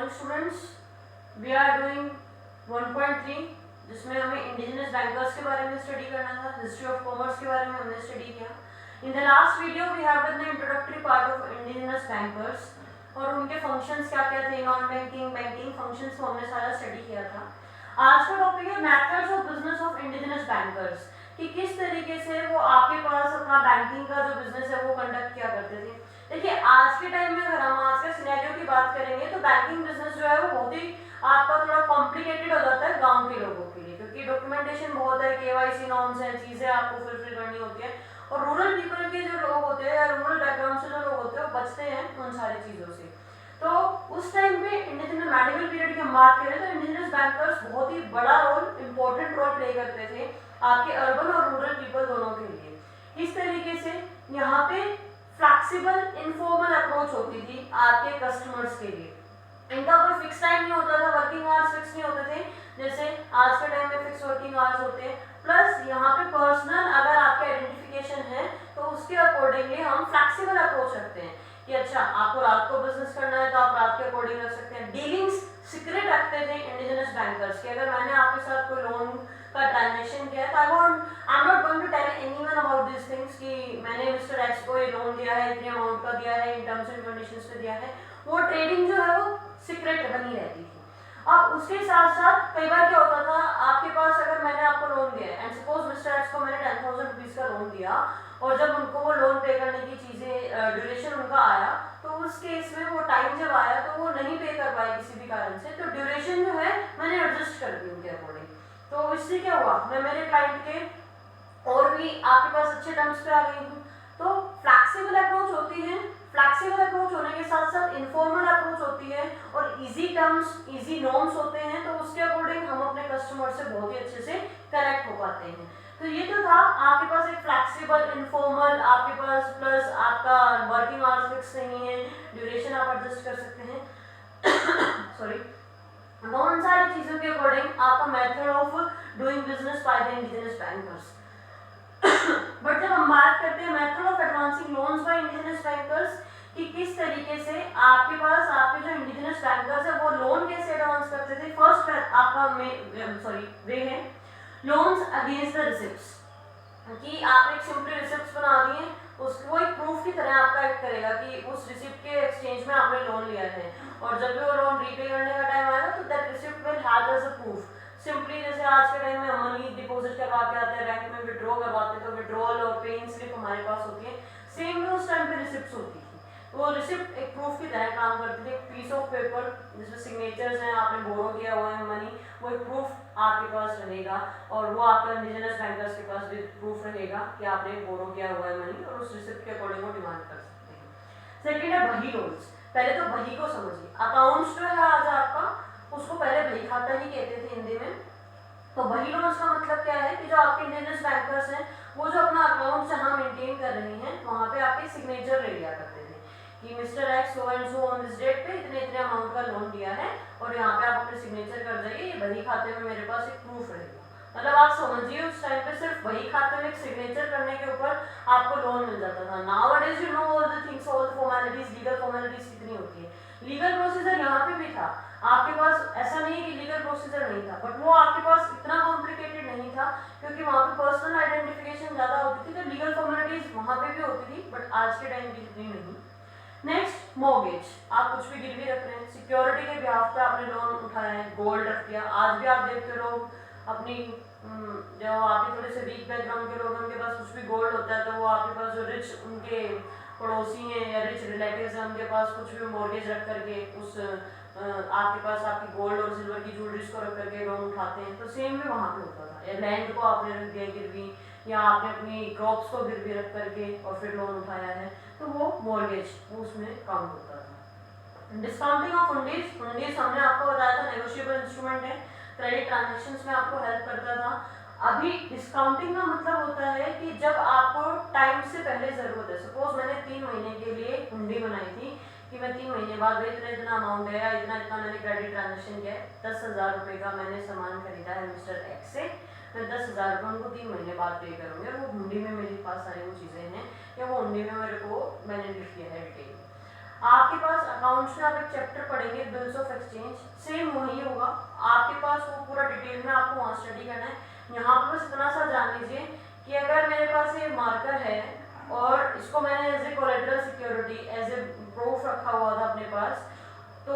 Morning students, we are doing 1.3 जिसमें हमें indigenous bankers के बारे में स्टडी करना था, हिस्ट्री ऑफ कॉमर्स के बारे में हमने स्टडी किया। In the last video we have done the introductory part of indigenous bankers और उनके फंक्शंस क्या क्या थे, नॉन बैंकिंग बैंकिंग फंक्शंस को हमने सारा स्टडी किया था। आज का टॉपिक है methods of business of indigenous bankers, कि किस तरीके से वो आपके पास अपना बैंकिंग का जो बिजनेस है वो कंडक्ट किया करते थे। देखिए आज के टाइम में अगर हम आज के सिनेरियो की बात करेंगे तो बैंकिंग बिजनेस जो है वो बहुत ही आपका थोड़ा कॉम्प्लिकेटेड हो जाता है गांव के लोगों के लिए, क्योंकि डॉक्यूमेंटेशन बहुत है, केवाईसी नॉर्म्स हैं, चीजें आपको फुलफिल करनी होती है और रूरल पीपल के जो लोग होते हैं या रूरल बैकग्राउंड से जो लोग होते हैं वो बचते हैं उन सारी चीजों से। तो उस टाइम पे इंडिजिनस मेडिकल पीरियड की हम बात करें तो इंडिजिनस बैंकर्स बहुत ही बड़ा रोल, इंपॉर्टेंट रोल प्ले करते थे आपके अर्बन और रूरल पीपल दोनों के लिए। इस तरीके से यहाँ पे फ्लेक्सिबल इनफॉर्मल अप्रोच होती थी आपके कस्टमर्स के लिए। इनका कोई फिक्स टाइम नहीं होता था, वर्किंग आवर्स फिक्स नहीं होते थे जैसे आज के टाइम में फिक्स वर्किंग आवर्स होते हैं। प्लस यहाँ पे पर्सनल अगर आपके आइडेंटिफिकेशन है तो उसके अकॉर्डिंगली हम फ्लेक्सिबल अप्रोच रखते हैं कि अच्छा आपको रात को बिजनेस करना है तो आप रात के अकॉर्डिंग रख सकते हैं। डीलिंग्स सीक्रेट रखते थे इंडिजिनस बैंकर्स कि अगर मैंने आपके साथ कोई लोन का ट्रांजेक्शन किया है तो I am not going to tell anyone about this things कि मैंने मिस्टर एक्स को ये लोन दिया है, इतने अमाउंट का दिया है, इन टर्म्स एंड कंडीशंस पे दिया है। वो ट्रेडिंग जो है वो सीक्रेट बनी रहती थी। अब उसके साथ साथ कई बार क्या होता था आपके पास अगर मैंने आपको लोन दिया है एंड सपोज मिस्टर एक्स को मैंने 10,000 रुपीज का लोन दिया और जब उनको वो लोन पे करने की चीजें ड्यूरेशन उनका आया तो उस केस में वो टाइम जब आया तो वो नहीं पे कर पाए किसी भी कारण से, तो ड्यूरेशन जो है मैंने एडजस्ट कर दी उनके अकॉर्डिंग। तो इससे क्या हुआ, मैं मेरे क्लाइंट के और भी आपके पास अच्छे टर्म्स पे आ गई हूँ। तो फ्लेक्सिबल अप्रोच होती है, फ्लेक्सिबल अप्रोच होने के साथ साथ इनफॉर्मल अप्रोच होती है और इजी टर्म्स, इजी नॉर्म्स होते हैं, तो उसके अकॉर्डिंग हम अपने कस्टमर से बहुत ही अच्छे से कनेक्ट हो पाते हैं। तो ये तो था आपके पास एक फ्लेक्सिबल इनफॉर्मल, आपके पास प्लस आपका वर्किंग आवर्स फिक्स नहीं है, ड्यूरेशन आप एडजस्ट कर सकते हैं सॉरी, उन सारी चीजों के अकॉर्डिंग आपका method of doing business by the indigenous bankers. But जब हम बात करते हैं method of advancing loans by indigenous bankers कि किस तरीके से आपके पास आपके जो इंडिजिनस बैंकर्स है वो लोन कैसे एडवांस करते थे, फर्स्ट आपका वे है लोन्स अगेंस्ट द रिसिप्ट्स, कि आपने एक सिंपली रिसिप्ट्स बना दिए, उसको एक प्रूफ की तरह आपका एक्ट करेगा कि उस रिसिप्ट के एक्सचेंज में आपने लोन लिया है और जब भी वो लोन रीपे करने का टाइम आएगा तो that receipt will have as a proof. Simply जैसे आज के टाइम में हम मनी डिपॉजिट करवा के आते हैं बैंक में, विड्रॉ करवाते हैं तो विड्रॉल और पेइंग स्लिप हमारे पास होती है, सेम में उस टाइम पे रिसिप्ट्स होती थी। वो रिसिप्ट एक प्रूफ की तरह काम करती थी, एक पीस ऑफ पेपर जिसमें सिग्नेचर्स हैं, आपने बोरो किया हुआ है मनी, वो एक प्रूफ आपके पास रहेगा और वो आपका इंडिजिनस बैंकर्स के पास भी प्रूफ रहेगा कि आपने बोरो किया हुआ है मनी और उस रिसिप्ट के अकॉर्डिंग वो डिमांड कर सकते हैं। सेकेंड है बही लोन्स। पहले तो बही को समझिए, अकाउंट्स जो है आज आपका उसको पहले बही खाता ही कहते थे हिंदी में। तो बही लोन्स का मतलब क्या है कि जो आपके इंडिजिनस बैंकर्स हैं वो जो अपना अकाउंट जहाँ मेंटेन कर रहे हैं वहाँ पे आपके सिग्नेचर ले लिया करते थे कि mister X so and so on this date पे इतने इतने अमाउंट का लोन दिया है और यहाँ पे आप अपने सिग्नेचर कर जाइए, ये बही खाते में मेरे पास एक प्रूफ रहेगा। मतलब आप समझिए उस टाइम पे सिर्फ बही खाते में एक सिग्नेचर करने के ऊपर आपको लोन मिल जाता था। Nowadays you know all the things, all the formalities, legal formalities कितनी होती है। लीगल प्रोसीजर यहाँ पे भी था, आपके पास ऐसा नहीं कि लीगल प्रोसीजर नहीं था, बट वो आपके पास इतना कॉम्प्लिकेटेड नहीं था क्योंकि वहाँ पे पर्सनल आइडेंटिफिकेशन ज्यादा होती थी, तो लीगल फॉर्मेलिटीज वहाँ पे भी होती थी बट आज के टाइम की इतनी नहीं। नेक्स्ट मॉर्गेज, आप कुछ भी गिरवी रख रहे हैं, सिक्योरिटी के बिहाफ पे आपने लोन उठाया है, गोल्ड रख दिया। आज भी आप देखते हो लोग अपनी जो आपके थोड़े से वीक बैकग्राउंड के लोग हैं उनके पास कुछ भी गोल्ड होता है तो वो आपके पास जो रिच उनके पड़ोसी हैं या रिच रिलेटिव्स हैं उनके पास कुछ भी मॉर्गेज रख करके उस आपके पास आपकी गोल्ड और सिल्वर की ज्वेलरीज को रख करके लोन उठाते हैं। तो सेम भी वहाँ पे होता था, या लैंड को आपने रख दिया गिरवी या आपने अपनी क्रॉप्स को गिरवी रख करके और फिर लोन उठाया है तो वो मॉर्गेज वो उसमें काउंट होता था। डिस्काउंटिंग ऑफ फंडीज, फंडीज हमने आपको बताया था नेगोशिएबल इंस्ट्रूमेंट है, क्रेडिट ट्रांजैक्शंस में आपको हेल्प करता था। अभी डिस्काउंटिंग का मतलब होता है कि जब आपको टाइम से पहले जरूरत है, सपोज मैंने 3 महीने के लिए हुंडी बनाई थी कि मैं 3 महीने बाद इतना इतना अमाउंट है या इतना इतना मैंने क्रेडिट ट्रांजेक्शन किया है, 10,000 रुपये का मैंने सामान खरीदा है मिस्टर एक्स से, मैं 10,000 रुपये उनको 3 महीने बाद पे करूँगी और वो हुंडी में मेरे पास सारी वो चीज़ें हैं या वो हुंडी में मेरे को मैंने लिख किया है डिटेल। आपके पास अकाउंट्स में आप एक चैप्टर पढ़ेंगे बिल्स ऑफ एक्सचेंज सेम वही होगा, आपके पास वो पूरा डिटेल में आपको वहाँ स्टडी करना है। यहाँ पर बस इतना सा जान लीजिए कि अगर मेरे पास ये मार्कर है और इसको मैंने as a collateral security, as a proof रखा हुआ था अपने पास, तो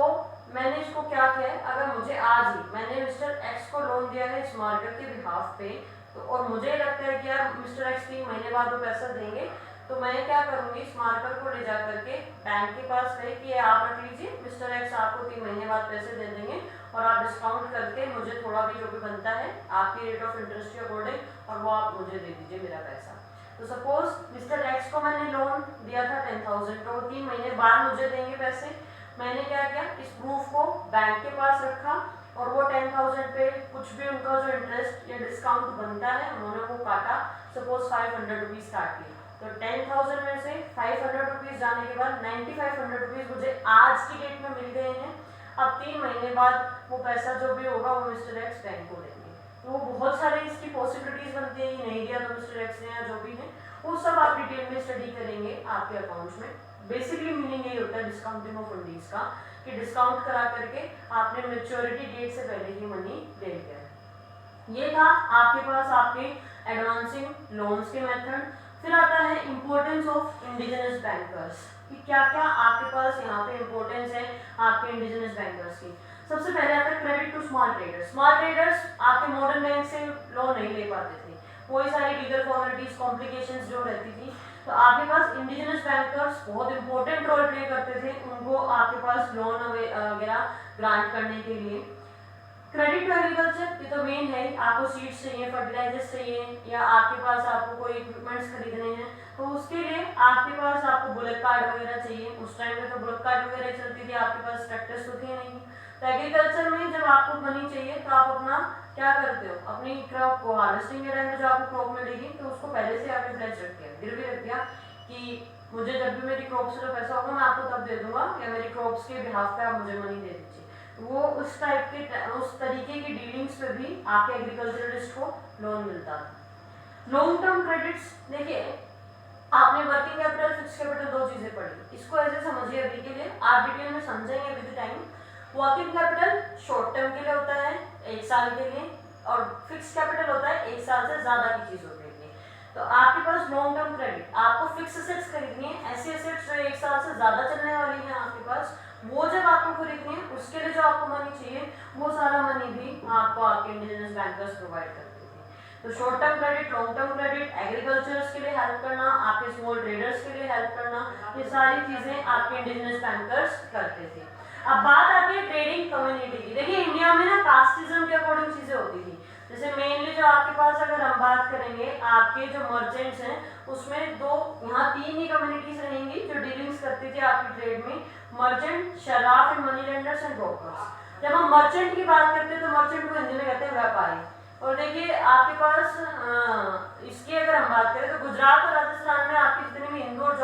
मैंने इसको क्या किया है, अगर मुझे आज ही मैंने मिस्टर एक्स को लोन दिया है इस मार्कर के बिहाफ पे, तो और मुझे लगता है कि यार मिस्टर एक्स 3 महीने बाद वो पैसा देंगे, तो मैं क्या करूंगी, इस मार्कर को ले जा करके बैंक के पास गई कि आप रख लीजिए, मिस्टर एक्स आपको 3 महीने बाद पैसे दे देंगे और आप डिस्काउंट करके मुझे थोड़ा भी जो भी बनता है आपकी रेट ऑफ इंटरेस्ट के अकॉर्डिंग और वो आप मुझे दे दीजिए मेरा पैसा। तो सपोज मिस्टर एक्स को मैंने लोन दिया था 10,000, तो 3 महीने बाद मुझे देंगे पैसे। मैंने क्या किया, इस प्रूफ को बैंक के पास रखा और वो 10,000 पे कुछ भी उनका जो इंटरेस्ट या डिस्काउंट बनता है उन्होंने वो काटा, सपोज 500 रुपीज़ काट लिया। तो 10,000 में से 500 रुपीज़ जाने के बाद 9,500 रुपीज़ मुझे आज की डेट में मिल गए हैं। अब 3 महीने बाद वो पैसा जो भी होगा वो मिस्टर एक्स बैंक को देंगे। तो बहुत सारे इसकी पॉसिबिलिटीज बनती है, ये नहीं दिया तो मिस्टर एक्स ने या जो भी है वो सब आप डिटेल में स्टडी करेंगे आपके अकाउंट्स में। बेसिकली मीनिंग यही होता है डिस्काउंटिंग ऑफ फंडीज का, कि डिस्काउंट करा करके आपने मैच्योरिटी डेट से पहले ही मनी ले लिया। ये था आपके पास आपके एडवांसिंग लोन्स के मेथड। फिर आता है इम्पोर्टेंस ऑफ इंडिजिनस बैंकर्स, कि क्या क्या आपके पास यहाँ पे इम्पोर्टेंस है आपके इंडिजिनस बैंकर्स की। सबसे पहले आता है credit to small traders. Small traders आपके मॉडर्न बैंक से लोन नहीं ले पाते थे, कोई सारी लीगल फॉर्मेलिटीज कॉम्प्लिकेशंस जो रहती थी, तो आपके पास इंडिजिनस बैंकर्स बहुत इंपॉर्टेंट रोल प्ले करते थे उनको आपके पास लोन वगैरह ग्रांट करने के लिए। क्रेडिट टू एग्रीकल्चर, ये तो मेन है, आपको सीड्स चाहिए, फर्टिलाइजर्स चाहिए, या आपके पास आपको कोई इक्विपमेंट्स खरीदने हैं, तो उसके लिए आपके पास आपको बुलेट कार्ड वगैरह चाहिए। उस टाइम में तो बुलेट कार्ड वगैरह चलती थी, आपके पास ट्रैक्टर्स तो थे नहीं। तो एग्रीकल्चर में जब आपको मनी चाहिए तो आप अपना क्या करते हो, अपनी क्रॉप को हार्वेस्टिंग के टाइम में जो आपको क्रॉप मिलेगी तो उसको पहले से आपने प्लेज रख दिया, गिरवी रख दिया कि मुझे जब भी मेरी क्रॉप से जो पैसा होगा मैं आपको तब दे दूंगा, या मेरी क्रॉप्स के बिहाफ पे आप मुझे मनी दे दीजिए। वो उस टाइप के उस तरीके की डीलिंग्स पे भी आपके एग्रीकल्चरलिस्ट को लोन मिलता था। लॉन्ग टर्म क्रेडिट्स, देखिए आपने वर्किंग कैपिटल फिक्स कैपिटल दो चीजें पढ़ी, इसको ऐसे समझिए अभी के लिए, आप डिटेल में समझेंगे with time. Working capital short term के लिए होता है 1 साल के लिए, और फिक्स कैपिटल होता है 1 साल से ज्यादा की चीज होती है। तो आपके पास लॉन्ग टर्म क्रेडिट, आपको फिक्स एसेट्स खरीदनी है, ऐसी एसेट्स जो 1 साल से ज्यादा चलने वाली है आपके पास, वो जब आपको खरीदनी है उसके लिए जो आपको मनी चाहिए वो सारा मनी भी आपको आपके इंडिजिनस बैंकर्स प्रोवाइड करते थे। तो short term credit, long term credit, agricultures के लिए हेल्प करना, आपके स्मॉल ट्रेडर्स के लिए हेल्प करना, ये सारी चीजें आपके इंडिजिनस बैंकर्स करते थे। अब बात आती है ट्रेडिंग कम्युनिटी की। देखिए इंडिया में ना कास्टिज्म के अकॉर्डिंग चीजें होती थी, जैसे मेनली जो आपके पास अगर हम बात करेंगे आपके जो मर्चेंट्स हैं उसमें यहाँ 3 ही कम्युनिटीज रहेंगी जो डीलिंग्स करती थी आपकी ट्रेड में, merchant, shroff and money lenders and brokers. जब हम मर्चेंट की बात करते हैं तो मर्चेंट को हिंदी में कहते हैं व्यापारी। और देखिए आपके पास इसकी अगर हम बात करें तो गुजरात और राजस्थान में आपकी जितनी भी हिंदू और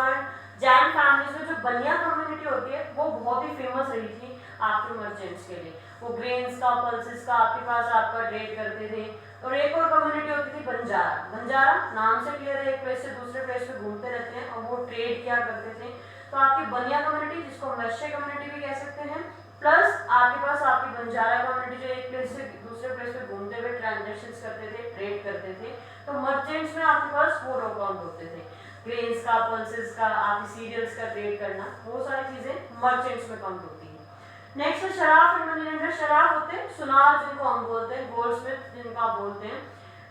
जैन फैमिलीज में जो बनिया कम्युनिटी होती है वो बहुत ही फेमस रही थी आपके मर्चेंट्स के लिए। वो ग्रेन्स का, पल्सेस का आपके पास आपका ट्रेड करते थे। और एक और कम्युनिटी होती थी बंजारा। बंजारा नाम से क्लियर है, एक प्लेस से दूसरे प्लेस पे घूमते रहते हैं और वो ट्रेड किया करते थे। तो आपकी बनिया कम्युनिटी, जिसको वैश्य कम्युनिटी भी कह सकते हैं, प्लस आपके पास आपकी बंजारा कम्युनिटी जो एक प्लेस से दूसरे प्लेस पे घूमते हुए ट्रांजेक्शंस करते थे, ट्रेड करते थे। तो मर्चेंट्स में आपके पास 4 अकाउंट होते थे, ग्रेन्स का, पल्सेस का, आपकी सीरियल्स का ट्रेड करना, वो सारी चीजें मर्चेंट्स में काउंट होती है। नेक्स्ट है Shroff and money lender. Shroff होते हैं सुनार जिनको हम बोलते हैं, गोल्डस्मिथ जिनको आप बोलते हैं,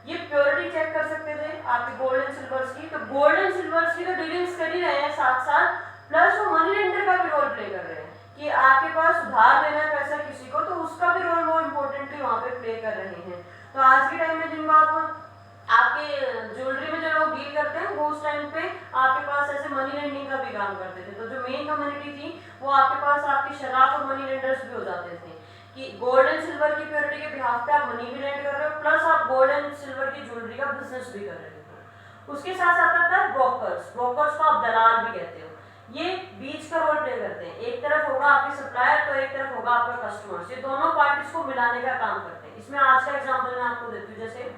ये प्योरिटी चेक कर सकते थे आपके गोल्ड एंड सिल्वर्स की। तो गोल्ड एंड सिल्वर्स की तो डीलिंग्स कर ही रहे हैं साथ साथ, प्लस वो मनी लेंडर का भी रोल प्ले कर रहे हैं कि आपके पास उधार देना है पैसा किसी को, तो उसका भी रोल वो इम्पोर्टेंटली वहाँ पे प्ले कर रहे हैं। तो आज के टाइम में जिनको आप आपके ज्वेलरी में जो लोग डील करते हैं वो उस टाइम पे आपके पास ऐसे मनी लेंडिंग का भी काम करते थे। तो जो मेन कम्युनिटी थी वो आपके पास आपके शराफ और मनी लेंडर्स भी हो जाते थे कि गोल्ड एंड सिल्वर की प्योरिटी के बिहाफ पे आप मनी भी लेंड कर रहे हो, प्लस आप गोल्ड एंड सिल्वर की ज्वेलरी का बिजनेस भी कर रहे हो। उसके साथ आता था ब्रोकर्स। ब्रोकर्स को आप दलाल भी कहते हो। ये बीच का रोल प्ले करते हैं, एक तरफ होगा आपके सप्लायर तो एक तरफ होगा आपका कस्टमर्स, ये दोनों पार्टीज को मिलाने का काम करते हैं। इसमें आज का एग्जाम्पल मैं आपको देती हूँ, जैसे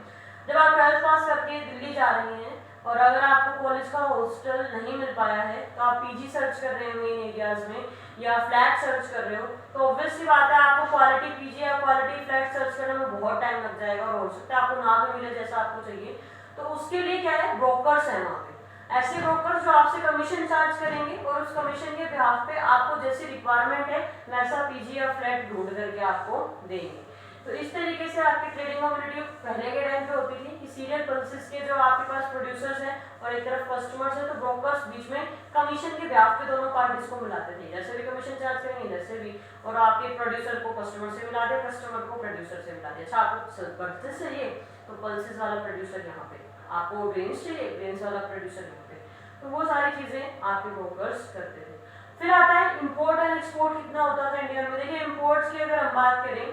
जब आप 12th पास करके दिल्ली जा रही हैं और अगर आपको कॉलेज का हॉस्टल नहीं मिल पाया है तो आप पीजी सर्च कर रहे हो मेन एरियाज में या फ्लैट सर्च कर रहे हो, तो ऑब्वियसली बात है आपको क्वालिटी पीजी या क्वालिटी फ्लैट सर्च करने में बहुत टाइम लग जाएगा और हो सकता है आपको ना भी मिले जैसा आपको चाहिए। तो उसके लिए क्या है, ब्रोकर्स हैं वहाँ पे, ऐसे ब्रोकर्स जो आपसे कमीशन चार्ज करेंगे और उस कमीशन के बिहाफ पे आपको जैसी रिक्वायरमेंट है वैसा पीजी या फ्लैट ढूंढ करके आपको देंगे। तो इस तरीके से आपकी ट्रेडिंग कम्युनिटी पहले के टाइम पे होती थी कि सीरियल पल्सेस के जो आपके पास प्रोड्यूसर्स हैं और एक तरफ कस्टमर्स हैं, तो ब्रोकर्स बीच में कमीशन के ब्याज पे दोनों पार्टीज को मिलाते थे, जैसे भी कमीशन चार्ज करेंगे जैसे भी, और आपके प्रोड्यूसर को कस्टमर से मिला दे, कस्टमर को प्रोड्यूसर से मिला दे। अच्छा आपको पल्सेस चाहिए तो पल्सेस वाला प्रोड्यूसर यहाँ पे, आपको ग्रेन्स चाहिए ग्रेन्स वाला प्रोड्यूसर यहाँ पे, तो वो सारी चीजें आपके ब्रोकर्स करते थे। फिर आता है इम्पोर्ट एंड एक्सपोर्ट कितना होता था इंडिया में। देखिए इम्पोर्ट्स की अगर हम बात करें,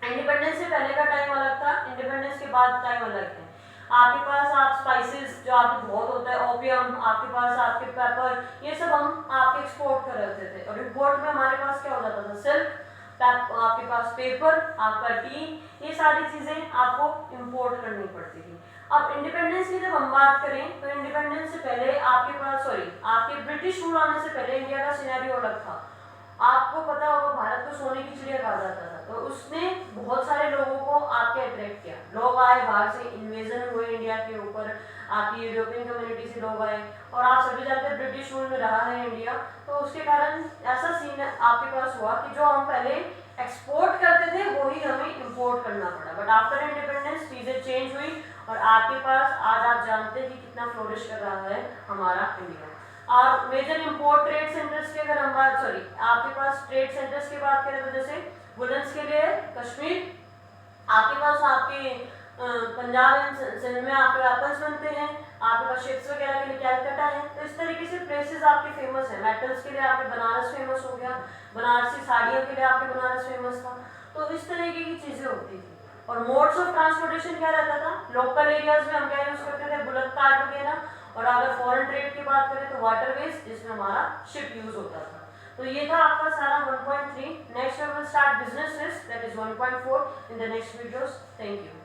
इंडिपेंडेंस से पहले का टाइम अलग था, इंडिपेंडेंस के बाद टाइम अलग है। आपके पास आप स्पाइसेस जो आपके बहुत होता है, ओपियम, आपके पास आपके पेपर, ये सब हम आपके एक्सपोर्ट कर रहे थे। और इंपोर्ट में हमारे पास क्या हो जाता था, सिल्क, आपके पास पेपर, आपका टी, ये सारी चीजें आपको इंपोर्ट करनी पड़ती थी। अब इंडिपेंडेंस की जब हम बात करें तो इंडिपेंडेंस से पहले आपके पास आपके ब्रिटिश रूल आने से पहले इंडिया का सिनेरियो अलग था। आपको पता होगा भारत को सोने की चिड़िया कहा जाता था, तो उसने बहुत सारे लोगों को आपके अट्रैक्ट किया, लोग आए बाहर से, इन्वेजन हुए इंडिया के ऊपर, आपकी यूरोपियन कम्युनिटी से लोग आए, और आप सभी जानते हैं ब्रिटिश रूल में रहा है इंडिया, तो उसके कारण ऐसा सीन आपके पास हुआ कि जो हम पहले एक्सपोर्ट करते थे वही हमें इंपोर्ट करना पड़ा। बट आफ्टर इंडिपेंडेंस चीजें चेंज हुई और आपके पास आज आप जानते हैं कि कितना फ्लोरिश कर रहा है हमारा इंडिया। और मेजर इंपोर्ट ट्रेड सेंटर्स की अगर हम बात आपके पास ट्रेड सेंटर्स की बात करें तो जैसे वुलन्स के लिए कश्मीर, आपके पास आपके पंजाब एंड सिंध में आपके वेपन्स बनते हैं, आपके पास शिप्स वगैरह के लिए कैलकटा है। तो इस तरीके से प्लेसेस आपके फेमस है। मेटल्स के लिए आपके बनारस फेमस हो गया, बनारसी साड़ियों के लिए आपके बनारस फेमस था। तो इस तरीके की चीजें होती थी। और मोड्स ऑफ ट्रांसपोर्टेशन क्या रहता था, लोकल एरियाज में हम क्या यूज करते थे, बुलेट कार्ट वगैरह, और अगर फॉरेन ट्रेड की बात करें तो वाटरवेज, जिसमें हमारा शिप यूज होता था। तो ये था आपका सारा 1.3। Next we will start business risk, that is 1.4 in the next videos. Thank you.